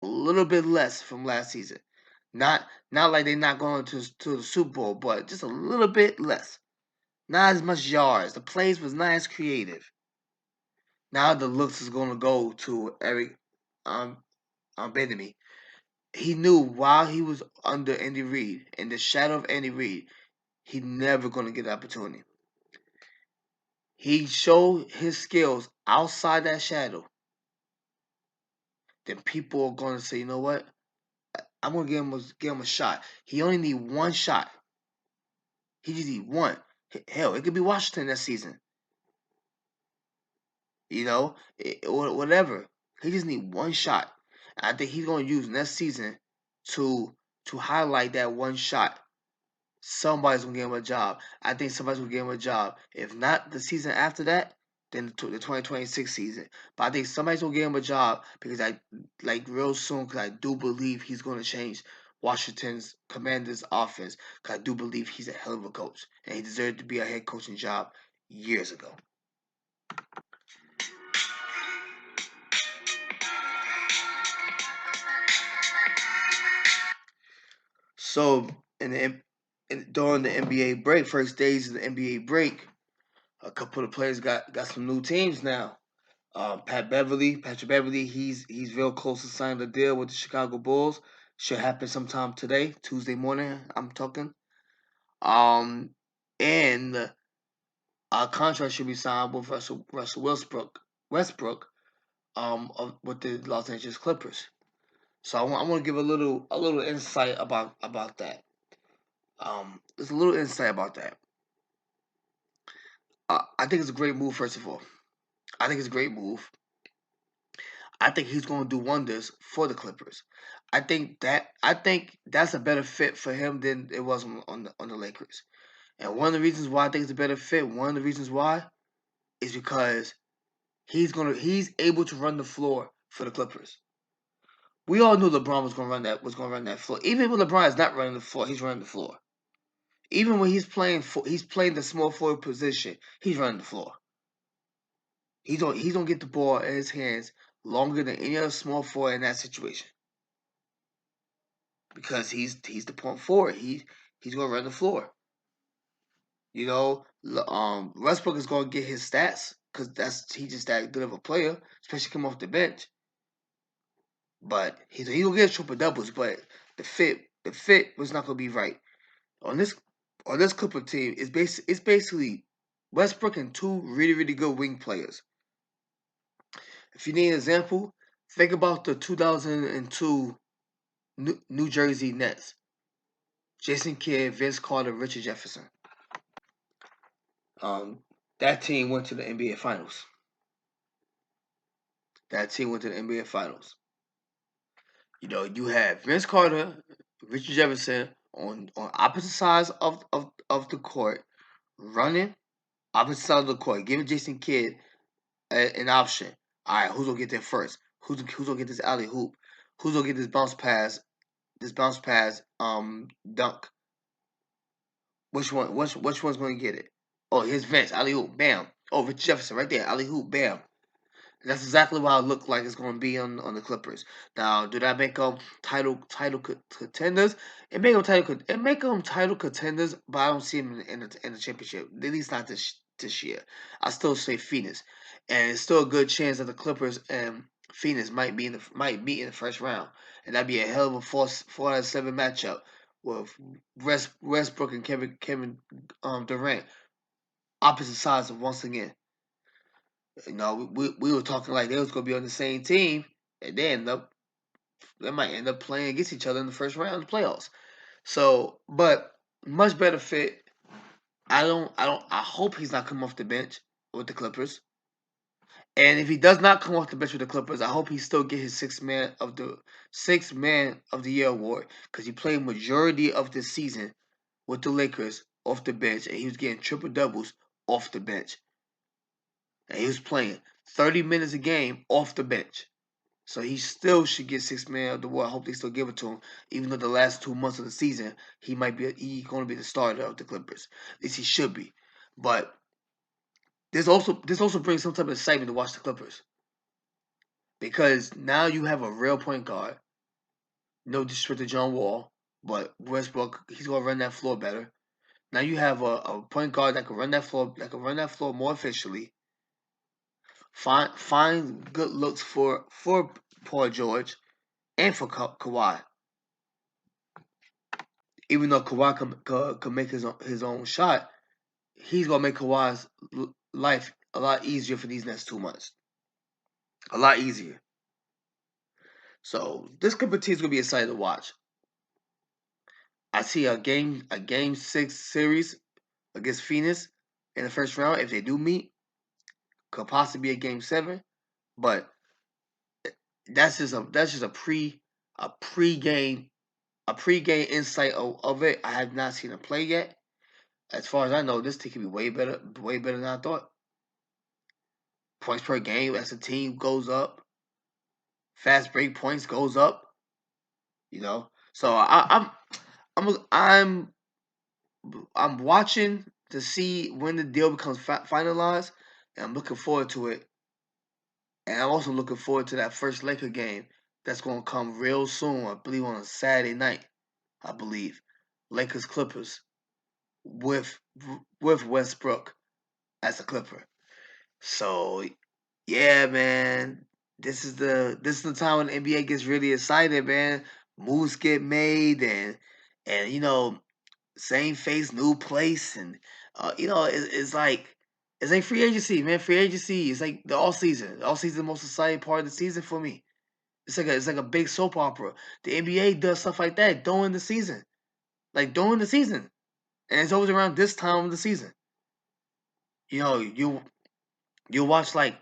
a little bit less from last season. Not like they're not going to the Super Bowl, but just a little bit less. Not as much yards. The plays was not as creative. Now the looks is going to go to Eric Benemy. He knew while he was under Andy Reid, in the shadow of Andy Reid, he never going to get the opportunity. He showed his skills outside that shadow. Then people are going to say, you know what? I'm going to give him a shot. He only need one shot. He just need one. Hell, it could be Washington that season. You know, or whatever. He just need one shot. I think he's going to use next season to highlight that one shot. Somebody's gonna give him a job. I think somebody's gonna give him a job. If not the season after that, then the 2026 season. But I think somebody's gonna give him a job because I like real soon because I do believe he's gonna change Washington's Commanders offense. Because I do believe he's a hell of a coach and he deserved to be a head coaching job years ago. So during the NBA break, first days of the NBA break, a couple of players got some new teams now. Patrick Beverly, he's real close to signing a deal with the Chicago Bulls. Should happen sometime today, Tuesday morning. I'm talking. And a contract should be signed with Russell Westbrook, with the Los Angeles Clippers. So I want to give a little insight about that. There's a little insight about that. I think it's a great move. First of all, I think it's a great move. I think he's going to do wonders for the Clippers. I think that's a better fit for him than it was on the Lakers. And one of the reasons why I think it's a better fit, one of the reasons why, is because he's able to run the floor for the Clippers. We all knew LeBron was going to run that floor. Even when LeBron is not running the floor, he's running the floor. Even when he's playing the small forward position, he's running the floor. He's gonna get the ball in his hands longer than any other small forward in that situation. Because he's the point forward. He's gonna run the floor. You know, Westbrook is gonna get his stats because he's just that good of a player, especially coming off the bench. But he gonna get triple doubles, but the fit was not gonna be right on this Clipper team. It's basically Westbrook and two really good wing players. If you need an example, think about the 2002 New Jersey Nets. Jason Kidd, Vince Carter, Richard Jefferson. That team went to the NBA Finals. That team went to the NBA Finals. You know, you have Vince Carter, Richard Jefferson on opposite sides of the court, running opposite side of the court, giving Jason Kidd an option. All right, who's gonna get there first? Who's gonna get this alley hoop? Who's gonna get this bounce pass? Dunk. Which one's gonna get it? Oh, here's Vince, alley hoop, bam. Oh, Richard Jefferson right there, alley hoop, bam. That's exactly what it looked like it's going to be on the Clippers. Now, do that make them title contenders? It make them title contenders, but I don't see them in the championship. At least not this year. I still say Phoenix, and it's still a good chance that the Clippers and Phoenix might meet in the first round, and that'd be a hell of a 4 out of 7 matchup with Westbrook and Kevin Durant opposite sides of once again. You know, we were talking like they was gonna be on the same team, and they might end up playing against each other in the first round of the playoffs. So, but much better fit. I hope he's not coming off the bench with the Clippers. And if he does not come off the bench with the Clippers, I hope he still get his sixth man of the year award because he played majority of the season with the Lakers off the bench, and he was getting triple doubles off the bench. And he was playing 30 minutes a game off the bench. So he still should get 6 man of the war. I hope they still give it to him, even though the last 2 months of the season he going to be the starter of the Clippers. At least he should be. But this also brings some type of excitement to watch the Clippers because now you have a real point guard. No disrespect to John Wall, but Westbrook, he's gonna run that floor better. Now you have a point guard that can run that floor more efficiently. Find good looks for Paul George and for Kawhi. Even though Kawhi can make his own shot, he's gonna make Kawhi's life a lot easier for these next 2 months. A lot easier. So this Clipper team is gonna be excited to watch. I see a game 6 series against Phoenix in the first round. If they do meet, could possibly be a game 7. But that's just a pre-game insight of it. I have not seen him play yet. As far as I know, this team can be way better than I thought. Points per game as a team goes up. Fast break points goes up. So I'm I'm watching to see when the deal becomes finalized, and I'm looking forward to it. And I'm also looking forward to that first Laker game that's going to come real soon. I believe on a Saturday night. I believe Lakers Clippers with with Westbrook as a Clipper. So yeah, man, this is the time when the NBA gets really excited, man. Moves get made, and same face, new place, and it's like free agency, man. Free agency is like the all season. All season, the most exciting part of the season for me. It's like a big soap opera. The NBA does stuff like that during the season, and it's always around this time of the season. You watch like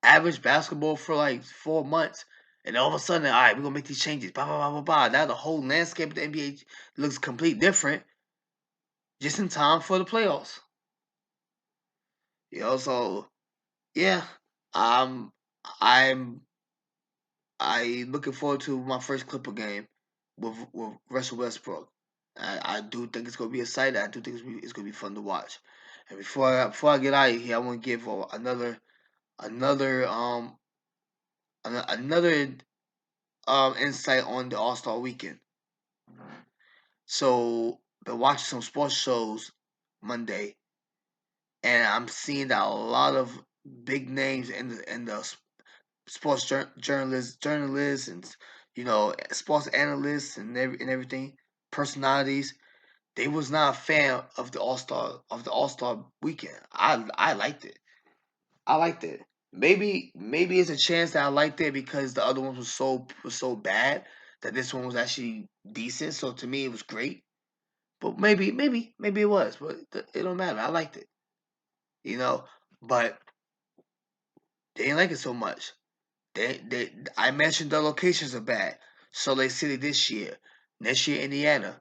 average basketball for like 4 months, and all of a sudden, all right, we're gonna make these changes. Blah blah blah blah blah. Now the whole landscape of the NBA looks completely different, just in time for the playoffs. So yeah, um, I'm I looking forward to my first Clipper game with Russell Westbrook. I do think it's gonna be exciting. I do think it's gonna be fun to watch. And before I get out of here, I want to give another another insight on the All Star Weekend. So been watching some sports shows Monday, and I'm seeing that a lot of big names in the sports journalists, and sports analysts and everything, personalities. They was not a fan of the All Star Weekend. I liked it. I liked it. Maybe it's a chance that I liked it because the other ones was so bad that this one was actually decent. So to me, it was great. But maybe it was, but it don't matter. I liked it, you know. But they didn't like it so much. I mentioned the locations are bad. Salt Lake City this year, next year Indiana.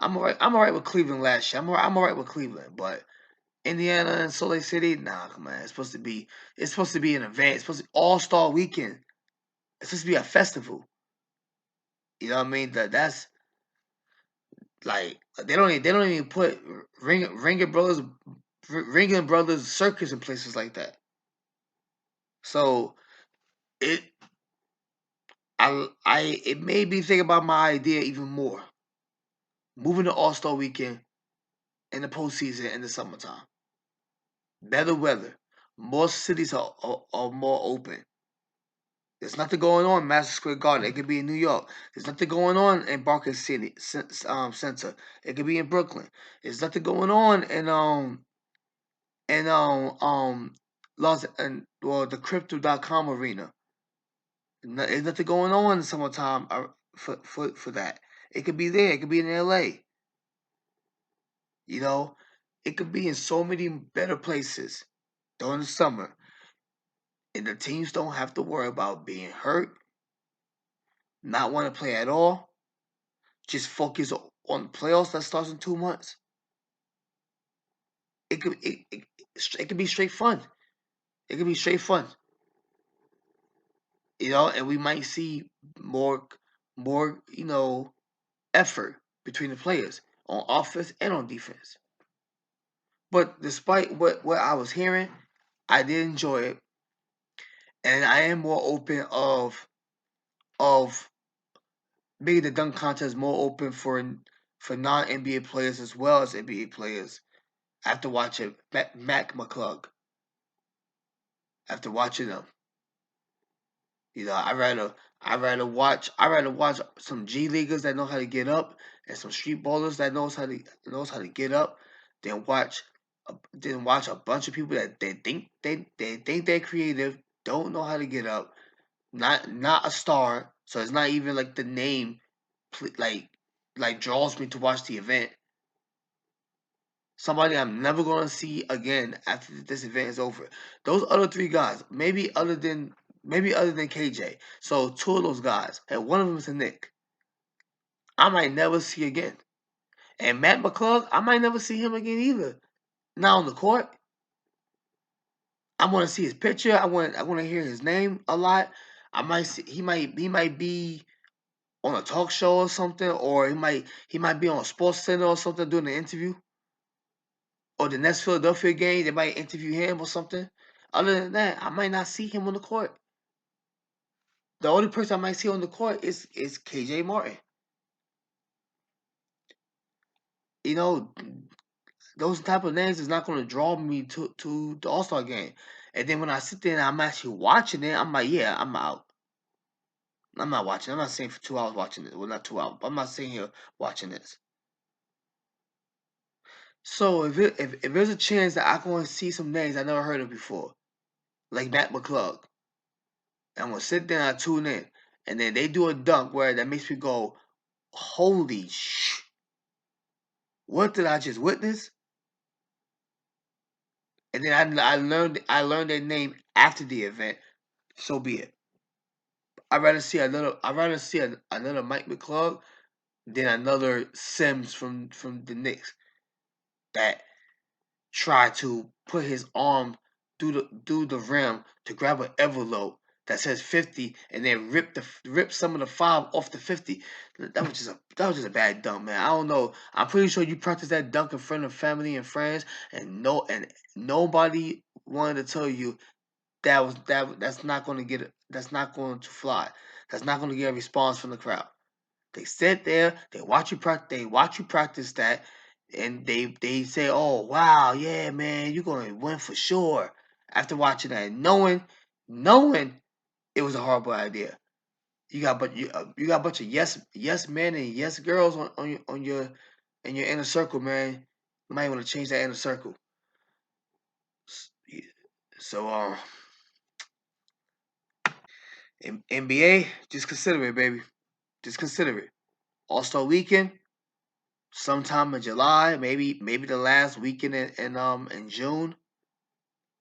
I'm alright with Cleveland last year. I'm alright with Cleveland, but Indiana and Salt Lake City, nah, come on. It's supposed to be an event. It's supposed to be All Star Weekend. It's supposed to be a festival. You know what I mean? That's like they don't even put Ringing Brothers Circus in places like that. So it it made me think about my idea even more. Moving to All Star Weekend in the postseason in the summertime. Better weather. More cities are more open. There's nothing going on in Madison Square Garden. It could be in New York. There's nothing going on in Barclays City Center. It could be in Brooklyn. There's nothing going on in Los and well the Crypto.com arena. There's nothing going on in summertime for that. It could be there. It could be in LA. You know, it could be in so many better places during the summer, and the teams don't have to worry about being hurt, not want to play at all. Just focus on the playoffs that starts in 2 months. It could be straight fun. It could be straight fun. And we might see more effort between the players on offense and on defense. But despite what I was hearing, I did enjoy it, and I am more open of making the dunk contest more open for non NBA players as well as NBA players. After watching Mac McClung, after watching them, I rather watch some G leaguers that know how to get up and some street ballers that knows how to get up than watch a bunch of people that they think they're creative, don't know how to get up, not a star, so it's not even like the name like draws me to watch the event. Somebody I'm never gonna see again after this event is over. Those other three guys, maybe other than KJ. So two of those guys, and one of them is a Nick. I might never see again. And Matt McClung, I might never see him again either. Not on the court. I want to see his picture. I want to hear his name a lot. I might see he might be on a talk show or something, or he might be on Sports Center or something doing an interview. Or the next Philadelphia game, they might interview him or something. Other than that, I might not see him on the court. The only person I might see on the court is KJ Martin. You know, those type of names is not going to draw me to the All Star game. And then when I sit there and I'm actually watching it, I'm like, yeah, I'm out. I'm not watching. I'm not sitting for 2 hours watching it. Well, not 2 hours. But I'm not sitting here watching this. So if there's a chance that I'm going to see some names I never heard of before, like Matt McClung, and I'm gonna sit there and I tune in, and then they do a dunk where that makes me go, "Holy sh! What did I just witness?" And then I learned their name after the event. So be it. I'd rather see another Mike McClung than another Sims from the Knicks that tried to put his arm through the rim to grab an envelope that says 50 and then rip some of the five off the 50. That was just a bad dunk, man. I don't know. I'm pretty sure you practiced that dunk in front of family and friends, and nobody wanted to tell you that's not going to fly. That's not going to get a response from the crowd. They sit there, they watch you practice that, and they say, "Oh wow, yeah, man, you're gonna win for sure." After watching that, knowing it was a horrible idea, you got a bunch of yes men and yes girls on your in your inner circle, man. You might want to change that inner circle. So NBA, just consider it, baby. Just consider it. All Star Weekend, sometime in July, maybe the last weekend in June,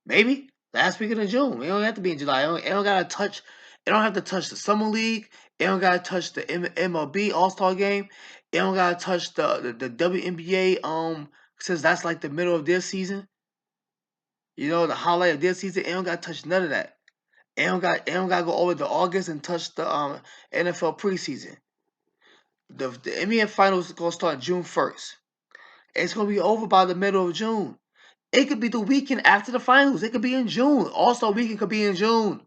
maybe last weekend in June. It don't have to be in July. It don't gotta touch. It don't have to touch the summer league. It don't gotta touch the MLB All Star game. It don't gotta touch the WNBA. Since that's like the middle of their season. You know, the highlight of their season. It don't gotta touch none of that. It don't gotta go over to August and touch the NFL preseason. The NBA finals is gonna start June 1st. It's gonna be over by the middle of June. It could be the weekend after the finals. It could be in June. All-Star weekend could be in June.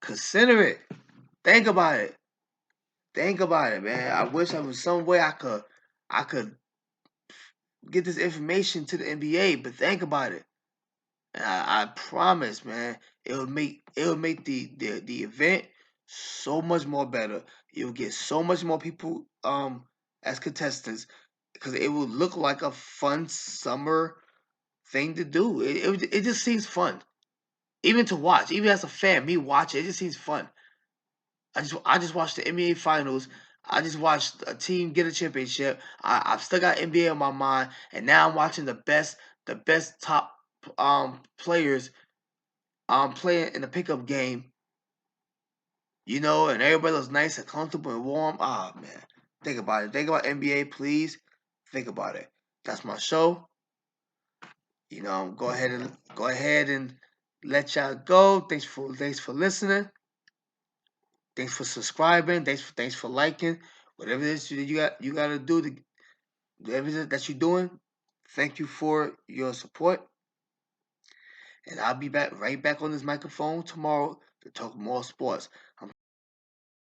Consider it. Think about it. Think about it, man. I wish there was some way I could get this information to the NBA, but think about it. And I promise, man, it would make the event so much more better. You'll get so much more people as contestants because it will look like a fun summer thing to do. It just seems fun, even to watch. Even as a fan, me watching it just seems fun. I just watched the NBA Finals. I just watched a team get a championship. I've still got NBA on my mind, and now I'm watching the best top players playing in the pickup game. You know, and everybody looks nice and comfortable and warm. Ah man, think about it. Think about NBA, please. Think about it. That's my show. You know, go ahead and let y'all go. Thanks for listening. Thanks for subscribing. Thanks for liking. Whatever it is you gotta do to whatever it is that you're doing. Thank you for your support. And I'll be back right back on this microphone tomorrow to talk more sports.